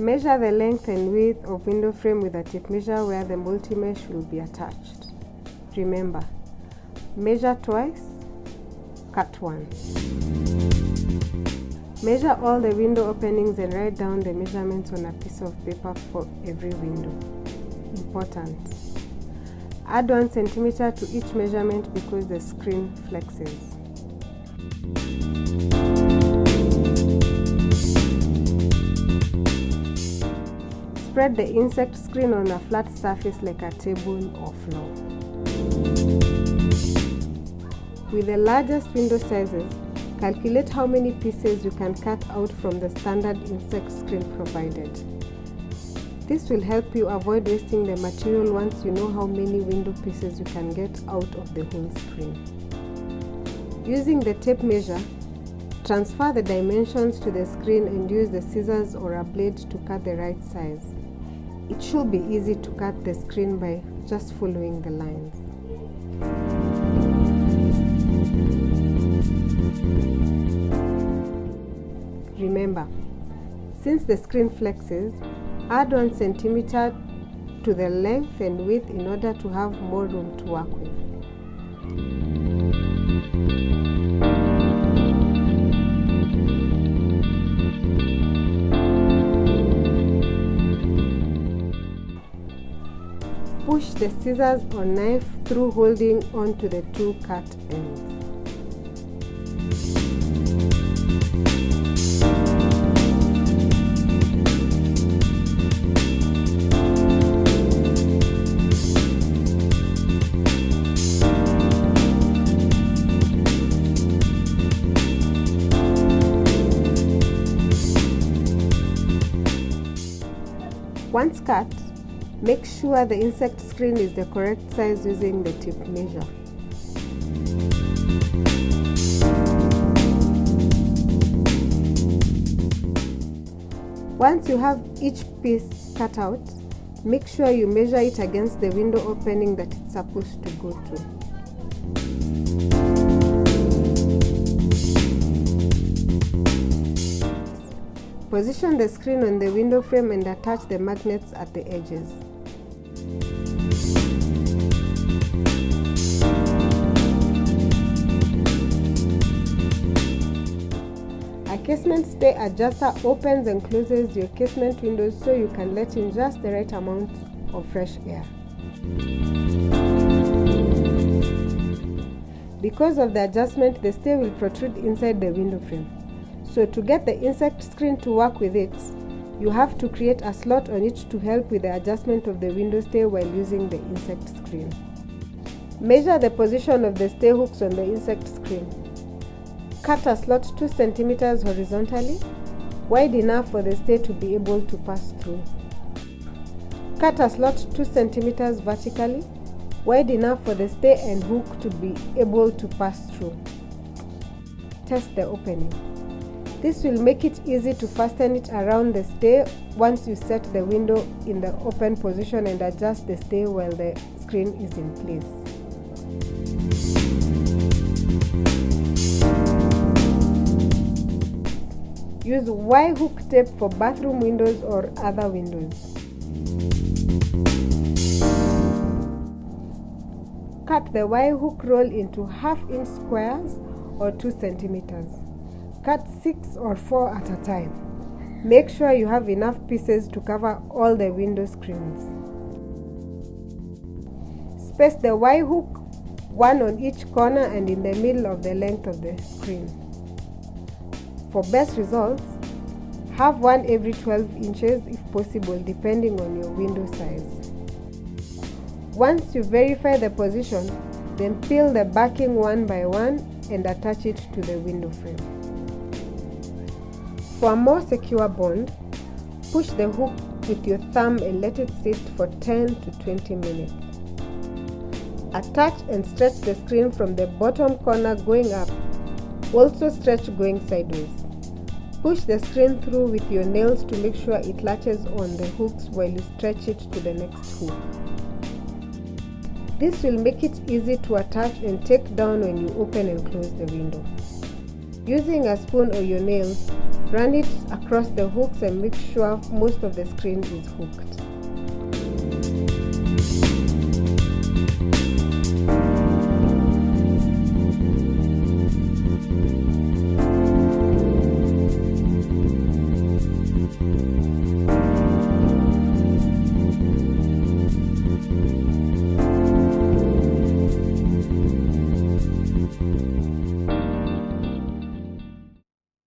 Measure the length and width of window frame with a tape measure where the multi-mesh will be attached. Remember, measure twice, cut once. Measure all the window openings and write down the measurements on a piece of paper for every window. Important. Add 1 centimeter to each measurement because the screen flexes. Spread the insect screen on a flat surface like a table or floor. With the largest window sizes, calculate how many pieces you can cut out from the standard insect screen provided. This will help you avoid wasting the material once you know how many window pieces you can get out of the whole screen. Using the tape measure, transfer the dimensions to the screen and use the scissors or a blade to cut the right size. It should be easy to cut the screen by just following the lines. Remember, since the screen flexes, add 1 centimeter to the length and width in order to have more room to work with. Push the scissors or knife through holding onto the 2 cut ends. Once cut, make sure the insect screen is the correct size using the tape measure. Once you have each piece cut out, make sure you measure it against the window opening that it's supposed to go to. Position the screen on the window frame and attach the magnets at the edges. A casement stay adjuster opens and closes your casement windows so you can let in just the right amount of fresh air. Because of the adjustment, the stay will protrude inside the window frame. So to get the insect screen to work with it, you have to create a slot on it to help with the adjustment of the window stay while using the insect screen. Measure the position of the stay hooks on the insect screen. Cut a slot 2 centimeters horizontally, wide enough for the stay to be able to pass through. Cut a slot 2 centimeters vertically, wide enough for the stay and hook to be able to pass through. Test the opening. This will make it easy to fasten it around the stay once you set the window in the open position and adjust the stay while the screen is in place. Use Y-hook tape for bathroom windows or other windows. Cut the Y-hook roll into 1/2-inch squares or 2 centimeters. Cut 6 or 4 at a time. Make sure you have enough pieces to cover all the window screens. Space the Y-hook, 1 on each corner and in the middle of the length of the screen. For best results, have one every 12 inches if possible, depending on your window size. Once you verify the position, then peel the backing one by one and attach it to the window frame. For a more secure bond, push the hook with your thumb and let it sit for 10 to 20 minutes. Attach and stretch the screen from the bottom corner going up. Also stretch going sideways. Push the screen through with your nails to make sure it latches on the hooks while you stretch it to the next hook. This will make it easy to attach and take down when you open and close the window. Using a spoon or your nails, run it across the hooks and make sure most of the screen is hooked.